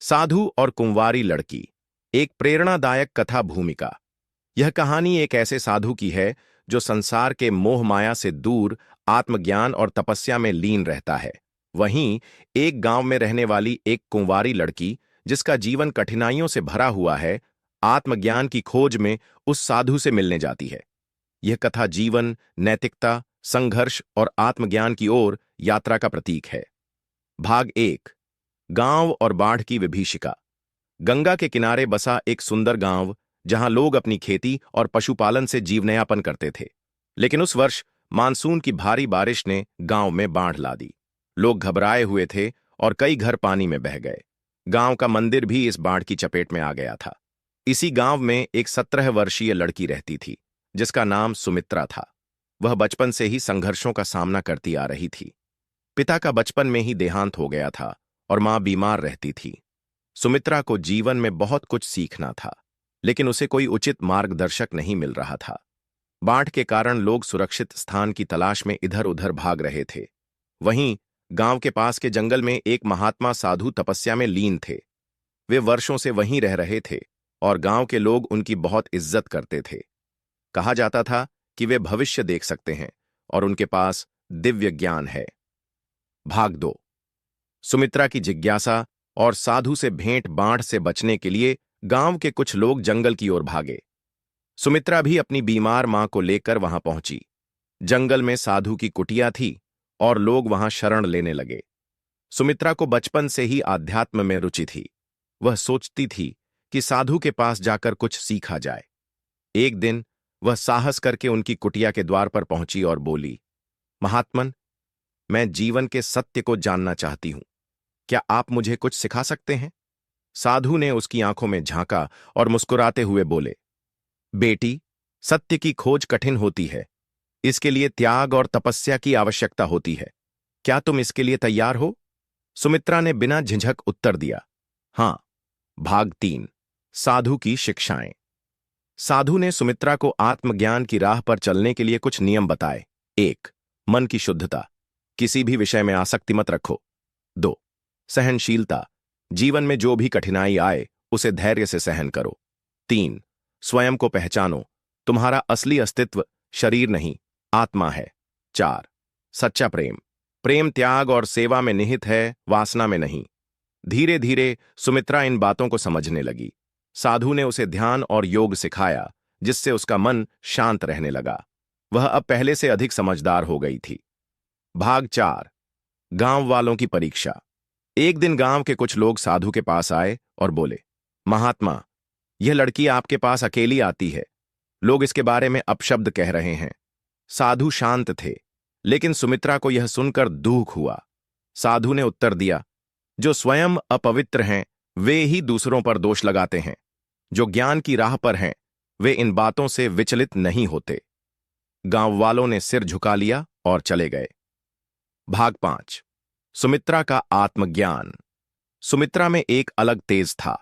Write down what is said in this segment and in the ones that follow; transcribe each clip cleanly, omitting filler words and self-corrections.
साधु और कुंवारी लड़की, एक प्रेरणादायक कथा भूमिका। यह कहानी एक ऐसे साधु की है जो संसार के मोह माया से दूर आत्मज्ञान और तपस्या में लीन रहता है। वहीं एक गांव में रहने वाली एक कुंवारी लड़की, जिसका जीवन कठिनाइयों से भरा हुआ है, आत्मज्ञान की खोज में उस साधु से मिलने जाती है। यह कथा जीवन, नैतिकता, संघर्ष और आत्मज्ञान की ओर यात्रा का प्रतीक है। भाग 1। गांव और बाढ़ की विभीषिका। गंगा के किनारे बसा एक सुंदर गांव, जहां लोग अपनी खेती और पशुपालन से जीवनयापन करते थे। लेकिन उस वर्ष मानसून की भारी बारिश ने गांव में बाढ़ ला दी। लोग घबराए हुए थे और कई घर पानी में बह गए। गांव का मंदिर भी इस बाढ़ की चपेट में आ गया था। इसी गांव में एक 17 वर्षीय लड़की रहती थी, जिसका नाम सुमित्रा था। वह बचपन से ही संघर्षों का सामना करती आ रही थी। पिता का बचपन में ही देहांत हो गया था और मां बीमार रहती थी। सुमित्रा को जीवन में बहुत कुछ सीखना था, लेकिन उसे कोई उचित मार्गदर्शक नहीं मिल रहा था। बाढ़ के कारण लोग सुरक्षित स्थान की तलाश में इधर उधर भाग रहे थे। वहीं गांव के पास के जंगल में एक महात्मा साधु तपस्या में लीन थे। वे वर्षों से वहीं रह रहे थे और गांव के लोग उनकी बहुत इज्जत करते थे। कहा जाता था कि वे भविष्य देख सकते हैं और उनके पास दिव्य ज्ञान है। भाग 2। सुमित्रा की जिज्ञासा और साधु से भेंट बाढ़ से बचने के लिए गांव के कुछ लोग जंगल की ओर भागे। सुमित्रा भी अपनी बीमार मां को लेकर वहां पहुंची। जंगल में साधु की कुटिया थी और लोग वहां शरण लेने लगे। सुमित्रा को बचपन से ही आध्यात्म में रुचि थी। वह सोचती थी कि साधु के पास जाकर कुछ सीखा जाए। एक दिन वह साहस करके उनकी कुटिया के द्वार पर पहुंची और बोली, महात्मन, मैं जीवन के सत्य को जानना चाहती हूं। क्या आप मुझे कुछ सिखा सकते हैं? साधु ने उसकी आंखों में झांका और मुस्कुराते हुए बोले, बेटी, सत्य की खोज कठिन होती है। इसके लिए त्याग और तपस्या की आवश्यकता होती है। क्या तुम इसके लिए तैयार हो? सुमित्रा ने बिना झिझक उत्तर दिया, हां। भाग 3। साधु की शिक्षाएं। साधु ने सुमित्रा को आत्मज्ञान की राह पर चलने के लिए कुछ नियम बताए। 1. मन की शुद्धता, किसी भी विषय में आसक्ति मत रखो। 2. सहनशीलता, जीवन में जो भी कठिनाई आए उसे धैर्य से सहन करो। 3. स्वयं को पहचानो, तुम्हारा असली अस्तित्व शरीर नहीं, आत्मा है। 4. सच्चा प्रेम, प्रेम त्याग और सेवा में निहित है, वासना में नहीं। धीरे धीरे सुमित्रा इन बातों को समझने लगी। साधु ने उसे ध्यान और योग सिखाया, जिससे उसका मन शांत रहने लगा। वह अब पहले से अधिक समझदार हो गई थी। भाग 4। गांव वालों की परीक्षा। एक दिन गांव के कुछ लोग साधु के पास आए और बोले, महात्मा, यह लड़की आपके पास अकेली आती है। लोग इसके बारे में अपशब्द कह रहे हैं। साधु शांत थे, लेकिन सुमित्रा को यह सुनकर दुख हुआ। साधु ने उत्तर दिया, जो स्वयं अपवित्र हैं वे ही दूसरों पर दोष लगाते हैं। जो ज्ञान की राह पर हैं वे इन बातों से विचलित नहीं होते। गांव वालों ने सिर झुका लिया और चले गए। भाग 5। सुमित्रा का आत्मज्ञान। सुमित्रा में एक अलग तेज था।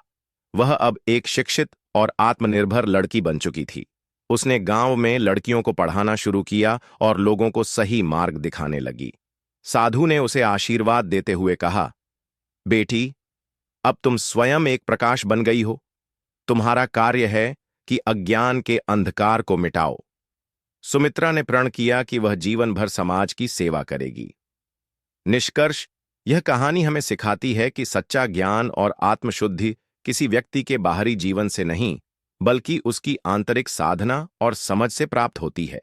वह अब एक शिक्षित और आत्मनिर्भर लड़की बन चुकी थी। उसने गांव में लड़कियों को पढ़ाना शुरू किया और लोगों को सही मार्ग दिखाने लगी। साधु ने उसे आशीर्वाद देते हुए कहा, बेटी, अब तुम स्वयं एक प्रकाश बन गई हो। तुम्हारा कार्य है कि अज्ञान के अंधकार को मिटाओ। सुमित्रा ने प्रण किया कि वह जीवन भर समाज की सेवा करेगी। निष्कर्ष, यह कहानी हमें सिखाती है कि सच्चा ज्ञान और आत्मशुद्धि किसी व्यक्ति के बाहरी जीवन से नहीं, बल्कि उसकी आंतरिक साधना और समझ से प्राप्त होती है।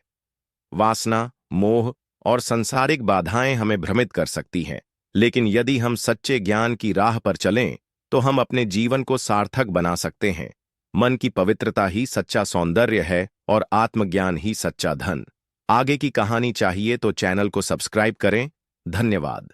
वासना, मोह और सांसारिक बाधाएं हमें भ्रमित कर सकती हैं, लेकिन यदि हम सच्चे ज्ञान की राह पर चलें तो हम अपने जीवन को सार्थक बना सकते हैं। मन की पवित्रता ही सच्चा सौंदर्य है और आत्मज्ञान ही सच्चा धन। आगे की कहानी चाहिए तो चैनल को सब्सक्राइब करें। धन्यवाद।